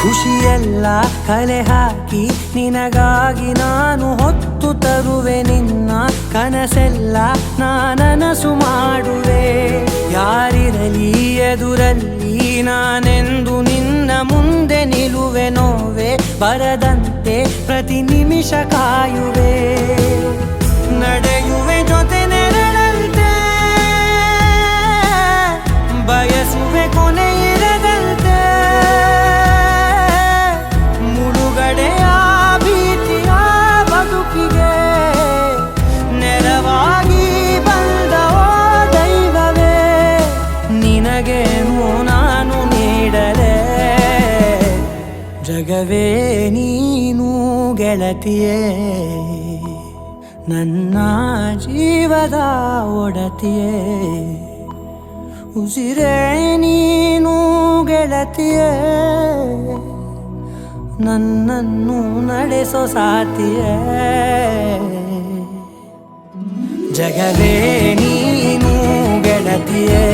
ಖುಷಿಯೆಲ್ಲ ಕಲೆ ಹಾಕಿ ನಿನಗಾಗಿ ನಾನು ಹೊತ್ತು ತರುವೆ ನಿನ್ನ ಕನಸೆಲ್ಲ ನಾನನಸು ಮಾಡುವೆ. ಯಾರಿರಲಿ ಎದುರಲ್ಲಿ ನಾನೆಂದು ನಿನ್ನ ಮುಂದೆ ನಿಲ್ಲುವೆ. ನೋವೆ ಬರದಂತೆ ಪ್ರತಿ ನಿಮಿಷ ಕಾಯುವೆ. ನಡೆಯುವೆ ಜೊತೆ ನೆರಳಂತೆ, ಬಯಸುವೆ ಕೊನೆ ಇರದಂತೆ. ಮುಳುಗಡೆಯ ಭೀತಿಯ ಬದುಕಿಗೆ ನೆರವಾಗಿ ಬಂದ ಓ ದೈವವೇ, ನಿನಗೇನು ನಾನು ನೀಡಲೆ. ಜಗವೇ ನೀನು ಗೆಳತಿಯೇ, ನನ್ನ ಜೀವದ ಒಡತಿಯೇ. ಉಸಿರೇ ನೀನು ಗೆಳತಿಯೇ, ನನ್ನನ್ನು ನಡೆಸೋ ಸಾಥಿಯೇ. ಜಗವೇ ನೀನು ಗೆಳತಿಯೇ.